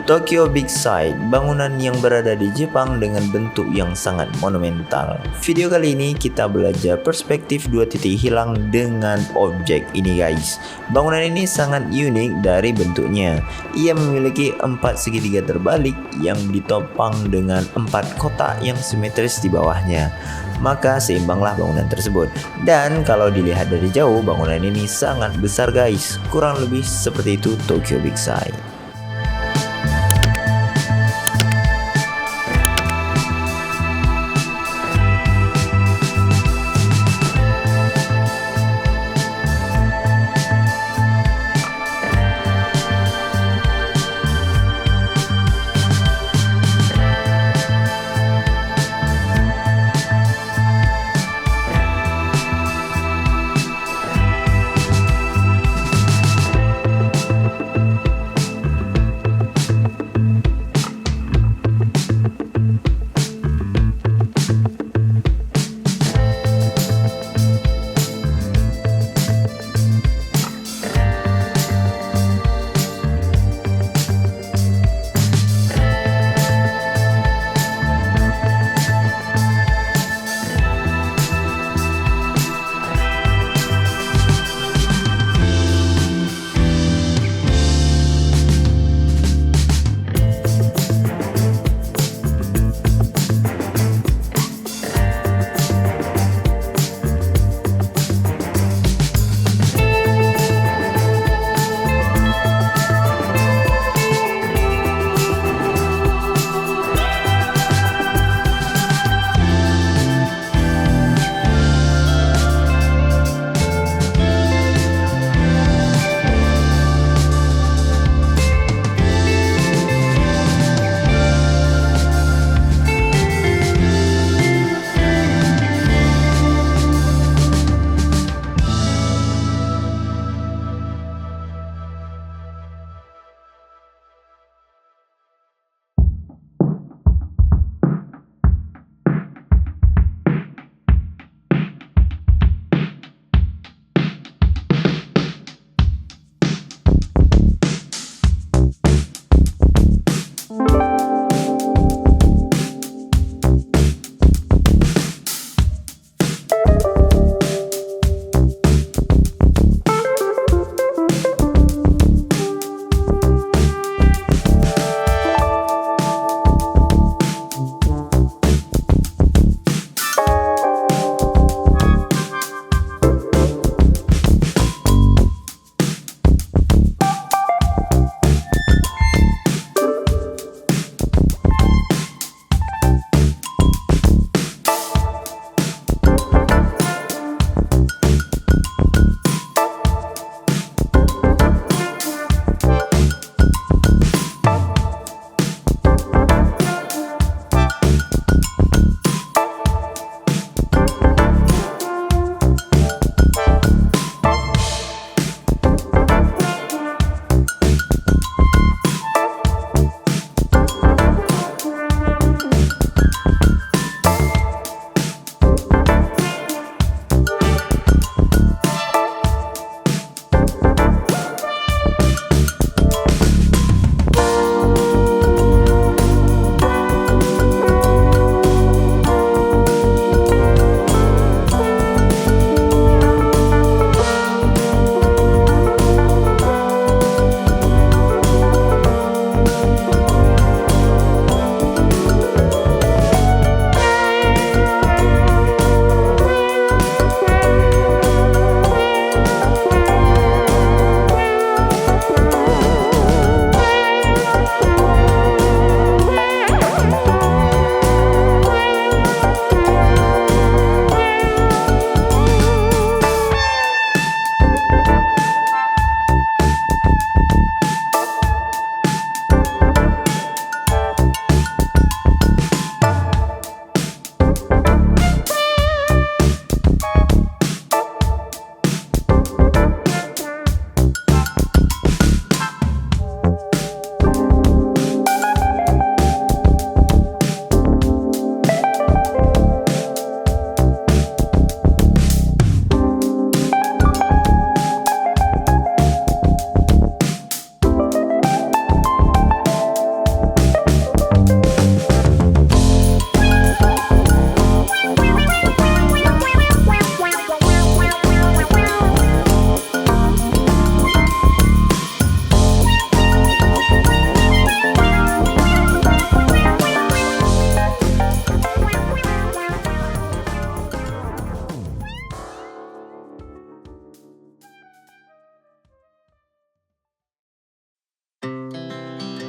Tokyo Big Sight, bangunan yang berada di Jepang dengan bentuk yang sangat monumental. Video kali ini kita belajar perspektif 2 titik hilang dengan objek ini guys. Bangunan ini sangat unik dari bentuknya. Ia memiliki 4 segitiga terbalik yang ditopang dengan 4 kotak yang simetris di bawahnya. Maka seimbanglah bangunan tersebut. Dan kalau dilihat dari jauh, bangunan ini sangat besar guys. Kurang lebih seperti itu Tokyo Big Sight.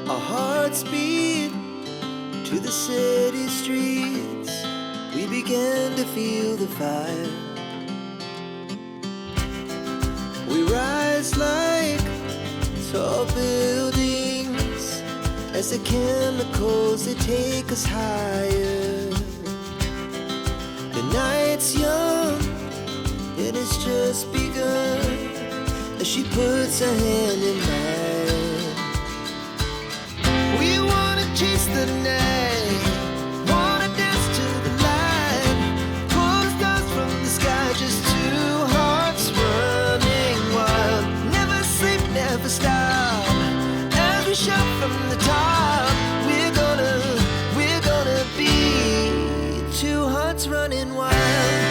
Our hearts beat to the city streets. We began to feel the fire. We rise like tall buildings as the chemicals, they take us higher. The night's young and it's just begun as she puts her hand in mine. We wanna chase the night, wanna dance to the light, pull the stars from the sky, just two hearts running wild. Never sleep, never stop, as we shout from the top. We're gonna be two hearts running wild.